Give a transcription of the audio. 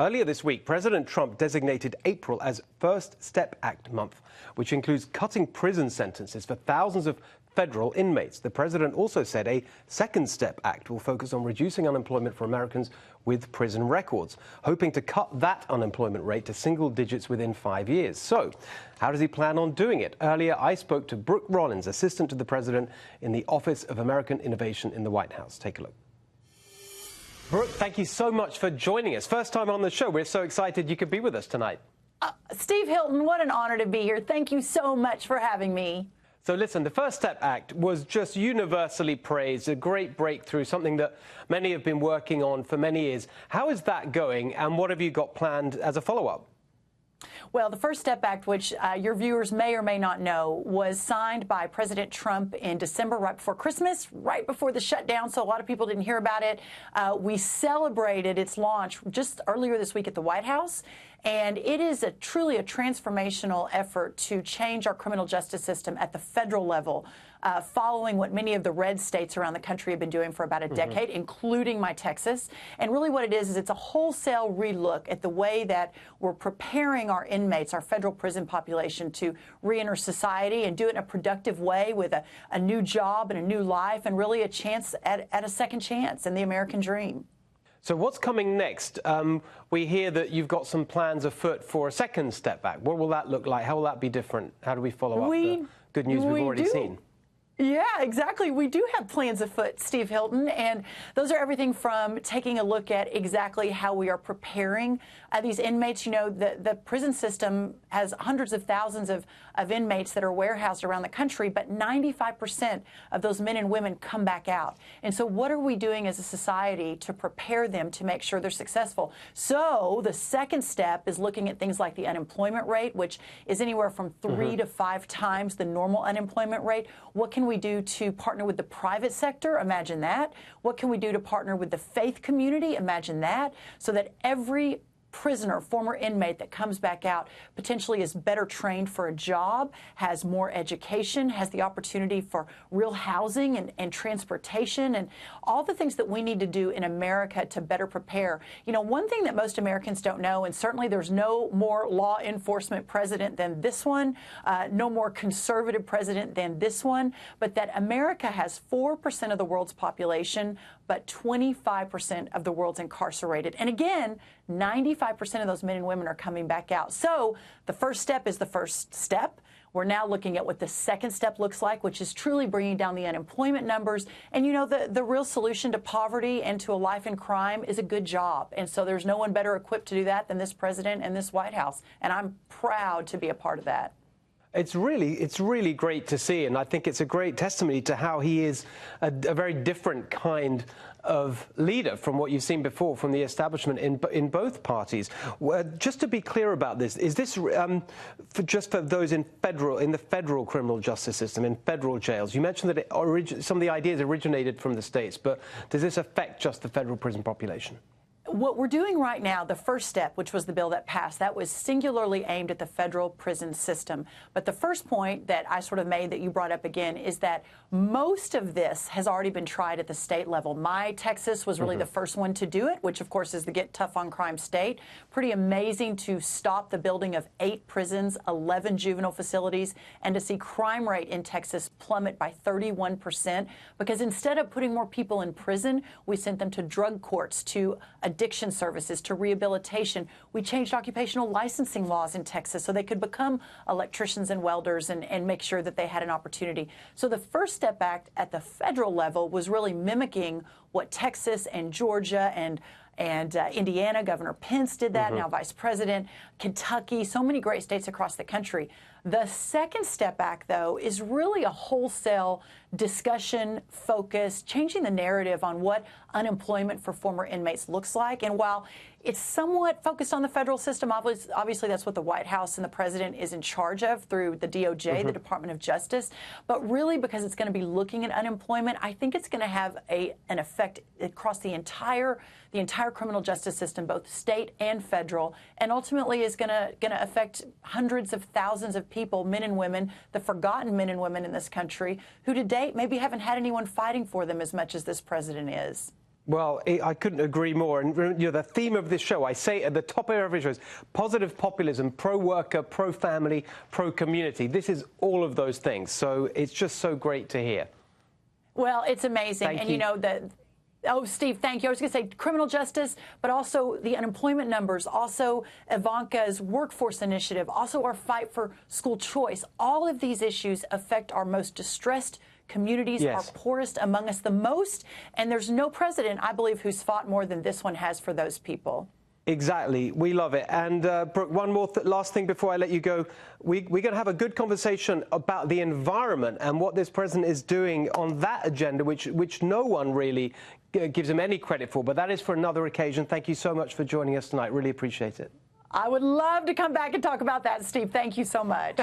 Earlier this week, President Trump designated April as First Step Act month, which includes cutting prison sentences for thousands of federal inmates. The president also said a Second Step Act will focus on reducing unemployment for Americans with prison records, hoping to cut that unemployment rate to single digits within 5 years. So, how does he plan on doing it? Earlier, I spoke to Brooke Rollins, assistant to the president in the Office of American Innovation in the White House. Take a look. Brooke, thank you so much for joining us. First time on the show. We're so excited you could be with us tonight. Steve Hilton, what an honor to be here. Thank you so much for having me. So listen, the First Step Act was just universally praised, a great breakthrough, something that many have been working on for many years. How is that going, and what have you got planned as a follow-up? Well, the First Step Act, which your viewers may or may not know, was signed by President Trump in December, right before Christmas, right before the shutdown, so a lot of people didn't hear about it. We celebrated its launch just earlier this week at the White House, and it is truly a transformational effort to change our criminal justice system at the federal level, following what many of the red states around the country have been doing for about a decade, including my Texas. And really what it is it's a wholesale relook at the way that we're preparing our inmates, our federal prison population, to reenter society and do it in a productive way with a new job and a new life and really a chance at a second chance in the American dream. So what's coming next? We hear that you've got some plans afoot for a Second Step Back. What will that look like? How will that be different? How do we follow up the good news we've already seen? Yeah, exactly. We do have plans afoot, Steve Hilton, and those are everything from taking a look at exactly how we are preparing these inmates. You know, the prison system has hundreds of thousands of inmates that are warehoused around the country, but 95% of those men and women come back out. And so what are we doing as a society to prepare them to make sure they're successful? So the second step is looking at things like the unemployment rate, which is anywhere from 3 to 5 times the normal unemployment rate. What can we do to partner with the private sector? Imagine that. What can we do to partner with the faith community? Imagine that. So that every prisoner, former inmate that comes back out potentially is better trained for a job, has more education, has the opportunity for real housing and transportation and all the things that we need to do in America to better prepare. You know, one thing that most Americans don't know, and certainly there's no more law enforcement president than this one, no more conservative president than this one, but that America has 4% of the world's population, but 25% of the world's incarcerated. And again, 95% of those men and women are coming back out. So the first step is the first step. We're now looking at what the second step looks like, which is truly bringing down the unemployment numbers. And, you know, the real solution to poverty and to a life in crime is a good job. And so there's no one better equipped to do that than this president and this White House. And I'm proud to be a part of that. It's really great to see, and I think it's a great testimony to how he is a very different kind of leader from what you've seen before from the establishment in both parties. Just to be clear about this, is this just for those in the federal criminal justice system, in federal jails? You mentioned that some of the ideas originated from the states, but does this affect just the federal prison population? What we're doing right now, the first step, which was the bill that passed, that was singularly aimed at the federal prison system. But the first point that I sort of made that you brought up again is that most of this has already been tried at the state level. My Texas was really the first one to do it, which of course is the Get Tough on Crime state. Pretty amazing to stop the building of 8 prisons, 11 juvenile facilities, and to see crime rate in Texas plummet by 31%. Because instead of putting more people in prison, we sent them to drug courts, to addiction services, to rehabilitation. We changed occupational licensing laws in Texas so they could become electricians and welders and make sure that they had an opportunity. So the First Step Act at the federal level was really mimicking what Texas and Georgia and Indiana, Governor Pence did that, now Vice President, Kentucky, so many great states across the country. The Second Step Act, though, is really a wholesale discussion focus, changing the narrative on what unemployment for former inmates looks like. And while it's somewhat focused on the federal system, obviously that's what the White House and the president is in charge of through the DOJ, the Department of Justice. But really, because it's going to be looking at unemployment, I think it's going to have an effect across the entire criminal justice system, both state and federal, and ultimately is going to affect hundreds of thousands of people, men and women, the forgotten men and women in this country, who to date maybe haven't had anyone fighting for them as much as this president is. Well, I couldn't agree more. And the theme of this show, I say at the top of every show, is positive populism, pro-worker, pro-family, pro-community. This is all of those things. So it's just so great to hear. Well, it's amazing. Thank and you. Oh, Steve, thank you. I was going to say criminal justice, but also the unemployment numbers, also Ivanka's workforce initiative, also our fight for school choice. All of these issues affect our most distressed communities, yes, our poorest among us the most. And there's no president, I believe, who's fought more than this one has for those people. Exactly. We love it. And Brooke, one more last thing before I let you go. We're going to have a good conversation about the environment and what this president is doing on that agenda, which no one really gives him any credit for. But that is for another occasion. Thank you so much for joining us tonight. Really appreciate it. I would love to come back and talk about that, Steve. Thank you so much.